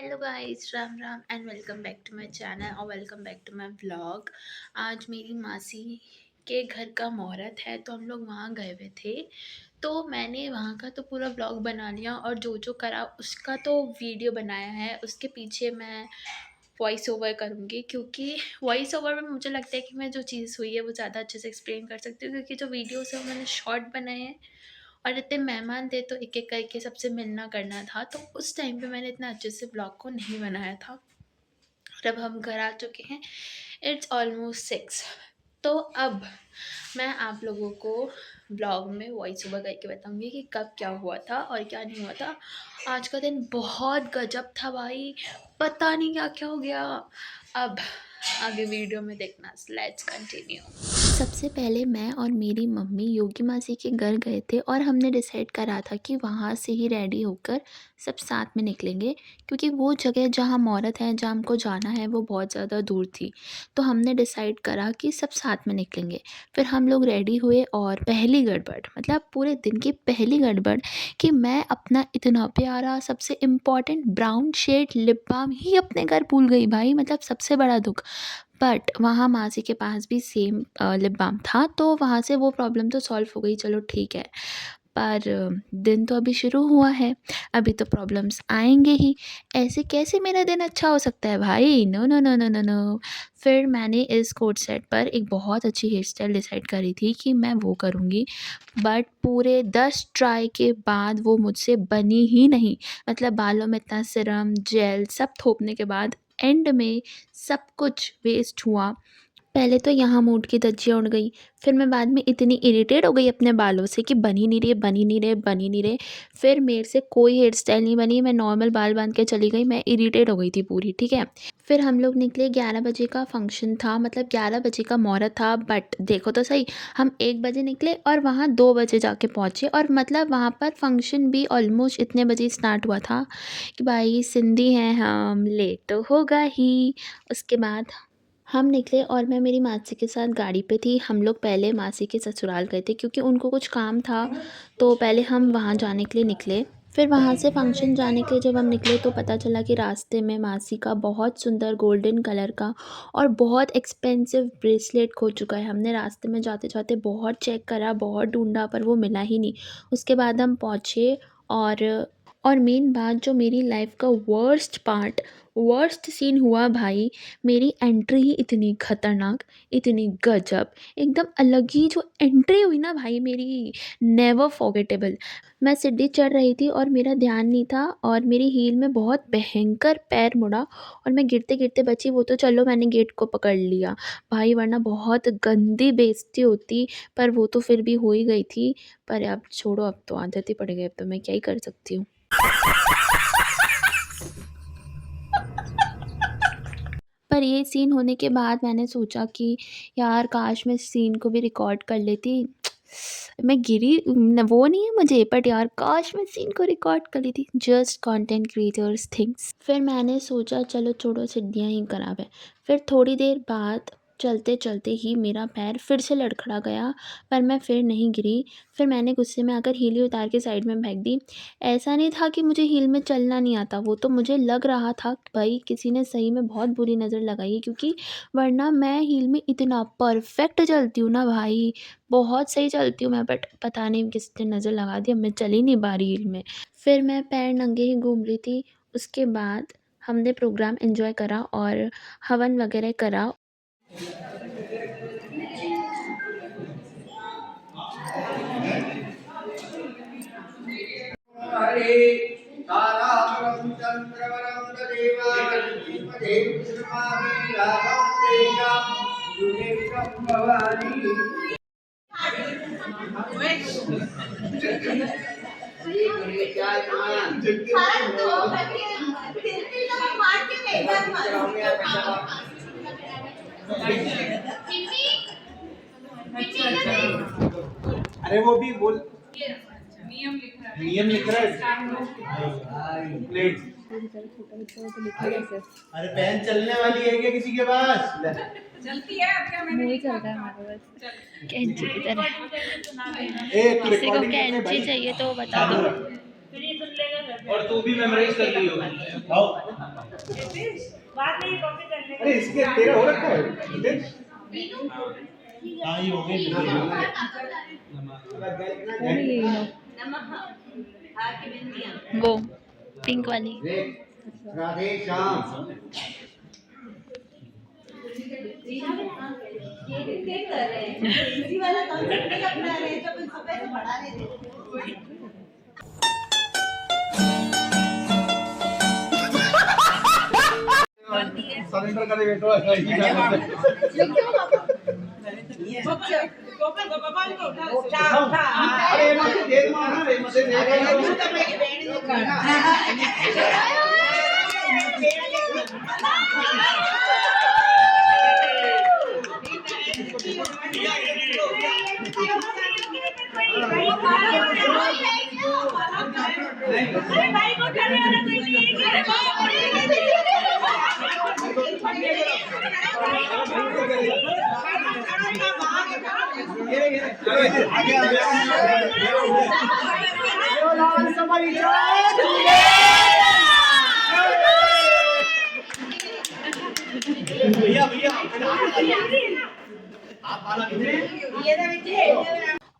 Hello guys, Ram Ram and welcome back to my channel और welcome back to my vlog. आज मेरी मासी के घर का मुहूर्त है तो हम लोग वहाँ गए हुए थे। तो मैंने वहाँ का तो पूरा व्लॉग बना लिया और जो जो करा उसका तो वीडियो बनाया है। उसके पीछे मैं वॉइस ओवर करूँगी क्योंकि वॉइस ओवर में मुझे लगता है कि मैं जो चीज़ हुई है वो ज़्यादा अच्छे से एक्सप्लेन कर सकती हूँ, क्योंकि जो वीडियोज़ है मैंने शॉर्ट बनाए हैं और इतने मेहमान थे तो एक-एक करके सबसे मिलना करना था, तो उस टाइम पे मैंने इतना अच्छे से ब्लॉग को नहीं बनाया था। और अब हम घर आ चुके हैं, इट्स ऑलमोस्ट 6। तो अब मैं आप लोगों को ब्लॉग में वॉइस ओवर करके बताऊँगी कि कब क्या हुआ था और क्या नहीं हुआ था। आज का दिन बहुत गज़ब था भाई, पता नहीं क्या-क्या हो गया। अब आगे वीडियो में देखना, लेट्स कंटिन्यू। सबसे पहले मैं और मेरी मम्मी योगी मासी के घर गए थे और हमने डिसाइड करा था कि वहाँ से ही रेडी होकर सब साथ में निकलेंगे, क्योंकि वो जगह जहाँ मुहूर्त है, जहाँ हमको जाना है, वो बहुत ज़्यादा दूर थी। तो हमने डिसाइड करा कि सब साथ में निकलेंगे। फिर हम लोग रेडी हुए और पहली गड़बड़, मतलब पूरे दिन की पहली गड़बड़, कि मैं अपना इतना प्यारा सबसे important brown shade lip balm ही अपने घर भूल गई भाई, मतलब सबसे बड़ा दुःख। बट वहाँ मासी के पास भी सेम लिप बाम था, तो वहाँ से वो प्रॉब्लम तो सॉल्व हो गई, चलो ठीक है। पर दिन तो अभी शुरू हुआ है, अभी तो प्रॉब्लम्स आएँगे ही। ऐसे कैसे मेरा दिन अच्छा हो सकता है भाई? No, no, no, no, no, no. फिर मैंने इस कोट सेट पर एक बहुत अच्छी हेयर स्टाइल डिसाइड करी थी कि मैं वो करूँगी, बट पूरे 10 ट्राई के बाद वो मुझसे बनी ही नहीं। मतलब बालों में इतना सीरम, जेल सब थोपने के बाद एंड में सब कुछ वेस्ट हुआ। पहले तो यहाँ मूड की धज्जियाँ उड़ गई, फिर मैं बाद में इतनी इरिटेट हो गई अपने बालों से कि बन ही नहीं रहे, बन ही नहीं रहे, बन ही नहीं रहे। फिर मेरे से कोई हेयर स्टाइल नहीं बनी, मैं नॉर्मल बाल बांध के चली गई, मैं इरिटेट हो गई थी पूरी, ठीक है। फिर हम लोग निकले, 11 बजे का फंक्शन था, मतलब 11 बजे का मुहूर्त था, बट देखो तो सही, हम 1 बजे निकले और वहाँ 2 बजे जाके पहुँचे, और मतलब वहाँ पर फंक्शन भी ऑलमोस्ट इतने बजे स्टार्ट हुआ था कि भाई सिंधी हैं हम, लेट तो होगा ही। उसके बाद हम निकले और मैं मेरी मासी के साथ गाड़ी पे थी। हम लोग पहले मासी के ससुराल गए थे क्योंकि उनको कुछ काम था, तो पहले हम वहाँ जाने के लिए निकले। फिर वहाँ से फंक्शन जाने के लिए जब हम निकले तो पता चला कि रास्ते में मासी का बहुत सुंदर गोल्डन कलर का और बहुत एक्सपेंसिव ब्रेसलेट खो चुका है। हमने रास्ते में जाते-जाते बहुत चेक करा, बहुत ढूँढा, पर वो मिला ही नहीं। उसके बाद हम पहुँचे, और मेन बात, जो मेरी लाइफ़ का वर्स्ट सीन हुआ भाई, मेरी एंट्री ही इतनी खतरनाक, इतनी गजब, एकदम अलग ही जो एंट्री हुई ना भाई मेरी, नेवर फॉरगेटेबल। मैं सीढ़ी चढ़ रही थी और मेरा ध्यान नहीं था और मेरी हील में बहुत भयंकर पैर मुड़ा और मैं गिरते-गिरते बची। वो तो चलो मैंने गेट को पकड़ लिया भाई, वरना बहुत गंदी बेइज़्ज़ती होती, पर वो तो फिर भी हो ही गई थी। पर अब छोड़ो, अब तो आदत ही पड़ गई, अब तो मैं क्या ही कर सकती हूँ। पर ये सीन होने के बाद मैंने सोचा कि यार काश मैं इस सीन को भी रिकॉर्ड कर लेती। मैं गिरी न, वो नहीं है मुझे, बट यार काश मैं सीन को रिकॉर्ड कर ली थी। Just content creators things. फिर मैंने सोचा चलो छोड़ो, सीढ़ियाँ ही खराब है। फिर थोड़ी देर बाद चलते-चलते ही मेरा पैर फिर से लड़खड़ा गया, पर मैं फिर नहीं गिरी। फिर मैंने गुस्से में आकर हील ही उतार के साइड में फेंक दी। ऐसा नहीं था कि मुझे हील में चलना नहीं आता, वो तो मुझे लग रहा था कि भाई किसी ने सही में बहुत बुरी नज़र लगाई है, क्योंकि वरना मैं हील में इतना परफेक्ट चलती हूँ ना भाई, बहुत सही चलती हूँ मैं, बट पता नहीं किसने नज़र लगा दी, अब मैं चल ही नहीं पा रही हील में। फिर मैं पैर नंगे ही घूम रही थी। उसके बाद हमने प्रोग्राम एन्जॉय करा और हवन वगैरह करा। हरे तारावरं चन्द्रवरं ददेवाय धीमहि विष्णुमामि रामं तेषां दुर्नित्यं भवानि। अरे वो भी बोल, नियम लिख रहा है प्लेट। अरे पेन चलने वाली है क्या किसी के पास? चलती है अब क्या, मैंने वही लिखा चल रहा है था। हमारे पास, चल कैंची की तरह। एक किसी को रिकॉर्डिंग करने कैंची भाई। चाहिए तो बता दो। और तू भी मेमोराइज कर लियो। आओ। बात नहीं कॉपी कर ले। अरे इसके तेरा हो रखा है नितेश? हाँ ये हो गई। वो पिंक वाली। राधे श्याम। इसी वाला कॉन्सेप्ट नहीं अपना रहे जब इन सब से बढ़ा रहे थे। सरेंडर करे बेटो ऐसा ही। गोपाल गोपाल को उठा अरे मत दे माना रे मत दे। अरे भाई को उठाने वाला कोई नहीं भैया भैया आप वाला कितने?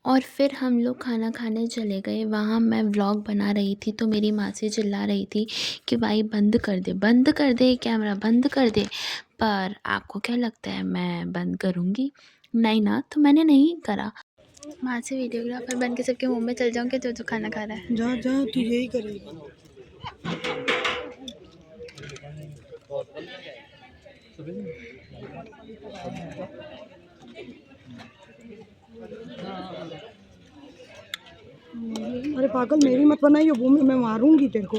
और फिर हम लोग खाना खाने चले गए। वहाँ मैं व्लॉग बना रही थी तो मेरी माँ से चिल्ला रही थी कि भाई बंद कर दे कैमरा बंद कर दे। पर आपको क्या लगता है मैं बंद करूँगी? नहीं ना, तो मैंने नहीं करा। माँ से वीडियोग्राफर बन के सबके मुंह में चल जाऊँ कि जो खाना खा रहा है। जा जा तू यही करेगी। अरे पागल मेरी मत बनाइयो भूमि, मैं मारूंगी तेरे को।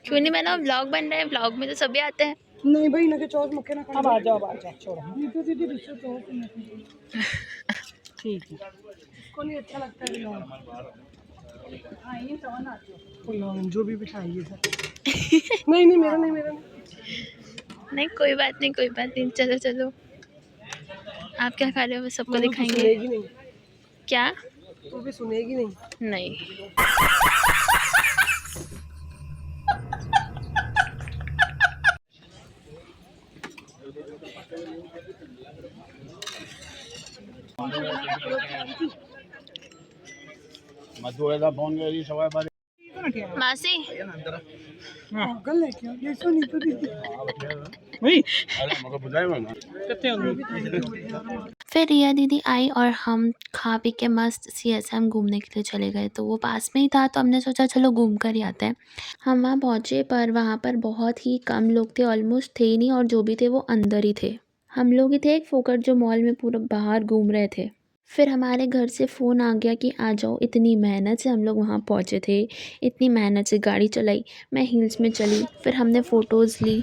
क्यों नहीं बनाओ? व्लॉग बन रहा है, व्लॉग में तो सभी आते हैं। नहीं भाई ना के चौक मुखे ना। अब आ जाओ छोड़ो। ठीक है को नहीं अच्छा लगता है व्लॉग। हाँ ये समझ आती है व्लॉग जो भी बिठाइए सर। नहीं मेरा नहीं नहीं कोई बात नहीं, चलो चलो। आप क्या खा रहे हो? सबको दिखाएंगे। सुनेगी नहीं। क्या? तू भी सुनेगी नहीं। नहीं। मधुएगा फोन करी सवाई बारे। मासी पागल है क्या? ये सुनी तो दी। अरे मगर बुझाएगा ना। फिर रिया दीदी आई और हम खा पी के मस्त CSM घूमने के लिए चले गए। तो वो पास में ही था तो हमने सोचा चलो घूम कर ही आते हैं। हम वहाँ पहुँचे पर वहाँ पर बहुत ही कम लोग थे, ऑलमोस्ट थे ही नहीं, और जो भी थे वो अंदर ही थे। हम लोग ही थे एक फोकट जो मॉल में पूरा बाहर घूम रहे थे। फिर हमारे घर से फ़ोन आ गया कि आ जाओ। इतनी मेहनत से हम लोग वहाँ पहुँचे थे, इतनी मेहनत से गाड़ी चलाई, मैं हील्स में चली, फिर हमने फ़ोटोज़ ली।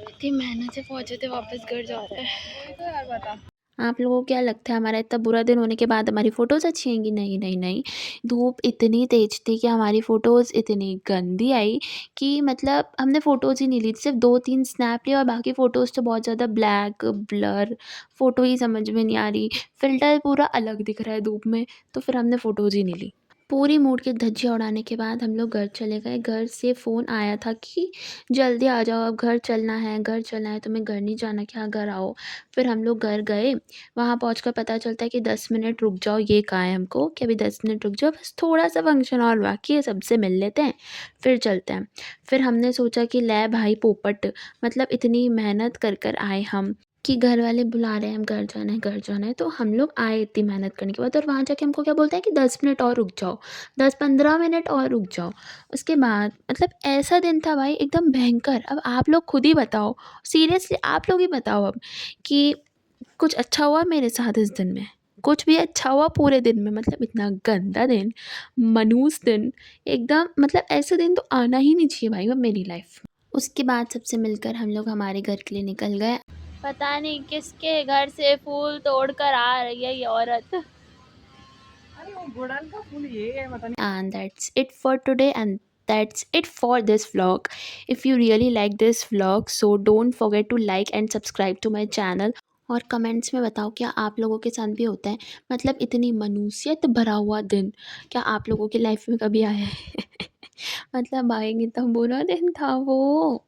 इतनी मेहनत से पहुँचे थे, वापस घर जा रहे हैं। तो यार बता, आप लोगों को क्या लगता है हमारा इतना बुरा दिन होने के बाद हमारी फ़ोटोज़ अच्छी आएंगी? नहीं। धूप इतनी तेज़ थी कि हमारी फ़ोटोज़ इतनी गंदी आई कि मतलब हमने फ़ोटोज़ ही नहीं ली। सिर्फ 2-3 स्नैप लिए और बाकी फ़ोटोज़ तो बहुत ज़्यादा ब्लैक ब्लर, फ़ोटो ही समझ में नहीं आ रही, फ़िल्टर पूरा अलग दिख रहा है धूप में, तो फिर हमने फ़ोटोज़ ही नहीं ली। पूरी मूड की धज्जियाँ उड़ाने के बाद हम लोग घर चले गए। घर से फ़ोन आया था कि जल्दी आ जाओ, अब घर चलना है, तुम्हें घर नहीं जाना क्या? घर आओ। फिर हम लोग घर गए। वहाँ पहुँचकर पता चलता है कि 10 मिनट रुक जाओ, ये कहा है हमको कि अभी 10 मिनट रुक जाओ, बस थोड़ा-सा फंक्शन और बाकी है, सबसे मिल लेते हैं, फिर चलते हैं। फिर हमने सोचा कि ले भाई पोपट, मतलब इतनी मेहनत कर आए हम कि घर वाले बुला रहे हैं, हम घर जाना है, तो हम लोग आए इतनी मेहनत करने के बाद, और वहाँ जाके हमको क्या बोलते हैं कि 10 मिनट और रुक जाओ, 10-15 मिनट और रुक जाओ। उसके बाद मतलब ऐसा दिन था भाई एकदम भयंकर। अब आप लोग खुद ही बताओ, सीरियसली आप लोग ही बताओ अब कि कुछ अच्छा हुआ मेरे साथ इस दिन में? कुछ भी अच्छा हुआ पूरे दिन में? मतलब इतना गंदा दिन, मनहूस दिन, एकदम मतलब ऐसे दिन तो आना ही नहीं चाहिए भाई अब मेरी लाइफ में। उसके बाद सबसे मिलकर हम लोग हमारे घर के लिए निकल गए। पता नहीं किसके घर से फूल तोड़ कर आ रही है ये औरत। अरे वो गुड़हल का फूल ये है पता नहीं। And that's it for today, and that's it for this vlog. If you really like this vlog, so don't forget to like and subscribe to my channel. और कमेंट्स में बताओ क्या आप लोगों के साथ भी होता है, मतलब इतनी मनुष्यत भरा हुआ दिन क्या आप लोगों की लाइफ में कभी आया है? मतलब आएंगे तब बुरा दिन था वो।